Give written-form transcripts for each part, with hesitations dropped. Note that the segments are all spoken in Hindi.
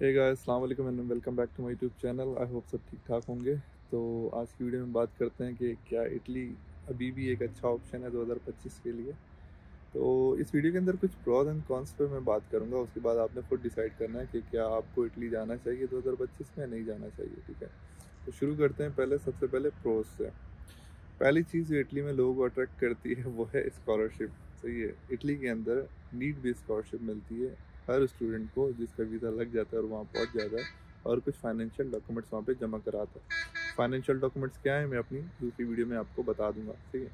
हे गाइस, अस्सलाम वालेकुम and welcome back to my YouTube channel. I hope सब ठीक ठाक होंगे। तो आज की वीडियो में बात करते हैं कि क्या इटली अभी भी एक अच्छा ऑप्शन है 2025 के लिए। तो इस वीडियो के अंदर कुछ प्रोज एंड कॉन्स पे मैं बात करूंगा। उसके बाद आपने खुद डिसाइड करना है कि क्या आपको इटली जाना चाहिए 2025 में, नहीं जाना चाहिए। ठीक है, तो शुरू करते हैं सबसे पहले प्रोज से। पहली चीज़ जो इटली में लोगों को अट्रैक्ट करती है वो है स्कॉलरशिप। सही है, इटली के अंदर नीड बेस्ड स्कॉलरशिप मिलती है हर स्टूडेंट को जिसका वीज़ा लग जाता है और वहाँ पहुँच जाता है और कुछ फाइनेंशियल डॉक्यूमेंट्स वहाँ पे जमा कराता है। फाइनेंशियल डॉक्यूमेंट्स क्या है मैं अपनी दूसरी वीडियो में आपको बता दूंगा। ठीक है,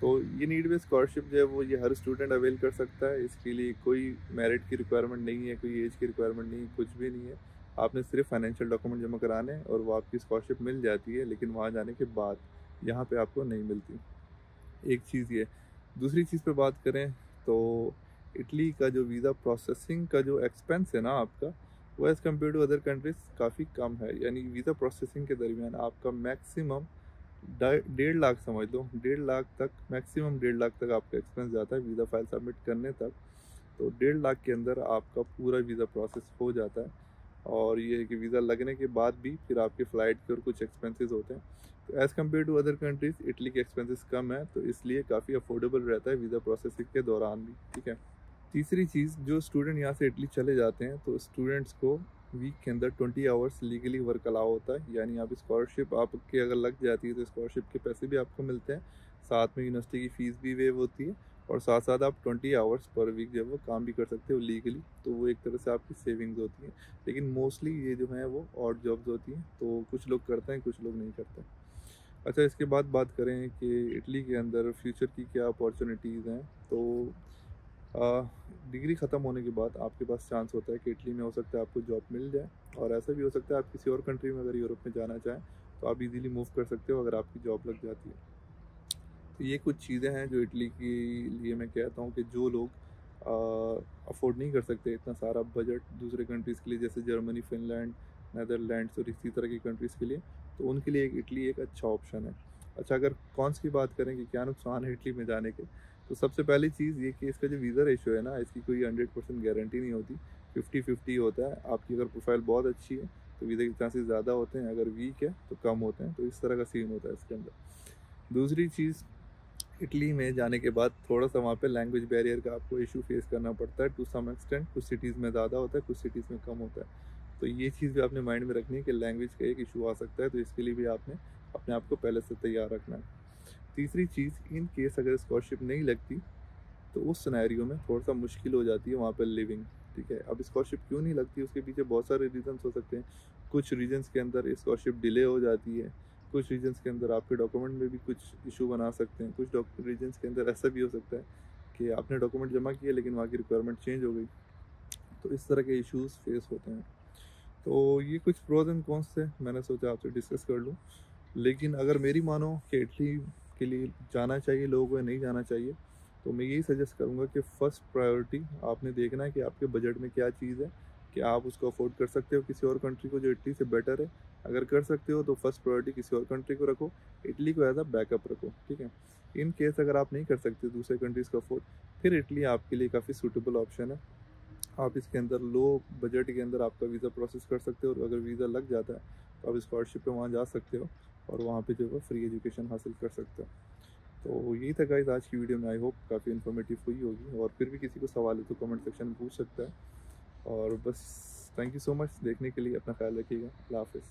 तो ये नीड बेस्ड स्कॉलरशिप जो है वो ये हर स्टूडेंट अवेल कर सकता है। इसके लिए कोई मेरिट की रिक्वायरमेंट नहीं है, कोई एज की रिक्वायरमेंट नहीं है, कुछ भी नहीं है। आपने सिर्फ फाइनेंशियल डॉक्यूमेंट जमा कराने हैं और वो आपकी स्कॉलरशिप मिल जाती है, लेकिन वहाँ जाने के बाद यहाँ पे आपको नहीं मिलती। एक चीज़ ये। दूसरी चीज़ पे बात करें तो इटली का जो वीज़ा प्रोसेसिंग का जो एक्सपेंस है ना आपका, वो as compare to other countries काफ़ी कम है। यानी वीज़ा प्रोसेसिंग के दरमियान आपका मैक्सिमम 1.5 लाख समझ लो, 1.5 लाख तक, मैक्सिमम 1.5 लाख तक आपका एक्सपेंस जाता है वीज़ा फाइल सबमिट करने तक। तो 1.5 लाख के अंदर आपका पूरा वीज़ा प्रोसेस हो जाता है। और ये है कि वीज़ा लगने के बाद भी फिर आपके फ़्लाइट के और कुछ एक्सपेंसेस होते हैं। तो as compare to other countries Italy के एक्सपेंसेस कम है, तो इसलिए काफ़ी अफोर्डेबल रहता है वीज़ा प्रोसेसिंग के दौरान भी। ठीक है, तीसरी चीज़, जो स्टूडेंट यहाँ से इटली चले जाते हैं तो स्टूडेंट्स को वीक के अंदर 20 आवर्स लीगली वर्क अलाउ होता है। यानी आप स्कॉलरशिप आपके अगर लग जाती है तो स्कॉलरशिप के पैसे भी आपको मिलते हैं, साथ में यूनिवर्सिटी की फ़ीस भी वेव होती है, और साथ साथ आप 20 आवर्स पर वीक जब वो काम भी कर सकते हो लीगली। तो वो एक तरह से आपकी सेविंग्स होती है। लेकिन मोस्टली ये जो है वो ऑड जॉब्स होती हैं, तो कुछ लोग करते हैं, कुछ लोग नहीं करते। अच्छा, इसके बाद बात करें कि इटली के अंदर फ्यूचर की क्या अपॉर्चुनिटीज़ हैं। तो डिग्री ख़त्म होने के बाद आपके पास चांस होता है कि इटली में हो सकता है आपको जॉब मिल जाए, और ऐसा भी हो सकता है आप किसी और कंट्री में अगर यूरोप में जाना चाहें तो आप इजीली मूव कर सकते हो अगर आपकी जॉब लग जाती है। तो ये कुछ चीज़ें हैं जो इटली के लिए मैं कहता हूँ कि जो लोग अफोर्ड नहीं कर सकते इतना सारा बजट दूसरे कंट्रीज़ के लिए, जैसे जर्मनी, फिनलैंड, नेदरलैंड्स और इसी तरह की कंट्रीज़ के लिए, तो उनके लिए इटली एक अच्छा ऑप्शन है। अच्छा, अगर कॉन्स की बात करें कि क्या नुकसान है इटली में जाने के, तो सबसे पहली चीज़ ये कि इसका जो वीज़ा रेशियो है ना, इसकी कोई 100% गारंटी नहीं होती। 50-50 होता है। आपकी अगर प्रोफाइल बहुत अच्छी है तो वीज़ा के चांसेस ज़्यादा होते हैं, अगर वीक है तो कम होते हैं। तो इस तरह का सीन होता है इसके अंदर। दूसरी चीज़, इटली में जाने के बाद थोड़ा-सा वहाँ पे लैंग्वेज बैरियर का आपको इश्यू फेस करना पड़ता है टू सम एक्सटेंट। कुछ सिटीज़ में ज़्यादा होता है, कुछ सिटीज़ में कम होता है। तो ये चीज़ भी आपने माइंड में रखनी है कि लैंग्वेज का एक इशू आ सकता है, तो इसके लिए भी आपने अपने आप को पहले से तैयार रखना है। तीसरी चीज़, इन केस अगर स्कॉलरशिप नहीं लगती तो उस सिनेरियो में थोड़ा-सा मुश्किल हो जाती है वहाँ पे लिविंग। ठीक है, अब स्कॉलरशिप क्यों नहीं लगती उसके पीछे बहुत सारे रीज़न्स हो सकते हैं। कुछ रीजन्स के अंदर स्कॉलरशिप डिले हो जाती है, कुछ रीजन्स के अंदर आपके डॉक्यूमेंट में भी कुछ इशू बना सकते हैं, कुछ रीजन्स के अंदर ऐसा भी हो सकता है कि आपने डॉक्यूमेंट जमा किए लेकिन वहाँ की रिक्वायरमेंट चेंज हो गई। तो इस तरह के इश्यूज़ फेस होते हैं। तो ये कुछ प्रोज़ एंड कॉन्स थे, मैंने सोचा आपसे डिस्कस कर लूँ। लेकिन अगर मेरी मानो कि इटली के लिए जाना चाहिए लोगों को या नहीं जाना चाहिए, तो मैं यही सजेस्ट करूँगा कि फ़र्स्ट प्रायोरिटी आपने देखना है कि आपके बजट में क्या चीज़ है, कि आप उसको अफ़ोर्ड कर सकते हो किसी और कंट्री को जो इटली से बेटर है। अगर कर सकते हो तो फर्स्ट प्रायोरिटी किसी और कंट्री को रखो, इटली को एज़ अ बैकअप रखो। ठीक है? इन केस अगर आप नहीं कर सकते दूसरे कंट्रीज़ को अफ़ोर्ड, फिर इटली आपके लिए काफ़ी सूटेबल ऑप्शन है। आप इसके अंदर लो बजट के अंदर आपका वीज़ा प्रोसेस कर सकते हो, और अगर वीज़ा लग जाता है तो आप स्कॉलरशिप पे वहाँ जा सकते हो और वहाँ पे जो है फ्री एजुकेशन हासिल कर सकते हो। तो यही था गाइस आज की वीडियो में। आई होप काफ़ी इन्फॉर्मेटिव हुई होगी, और फिर भी किसी को सवाल है तो कमेंट सेक्शन में पूछ सकता है। और बस, थैंक यू सो मच देखने के लिए। अपना ख्याल रखिएगा। अल्लाह हाफ़िज़।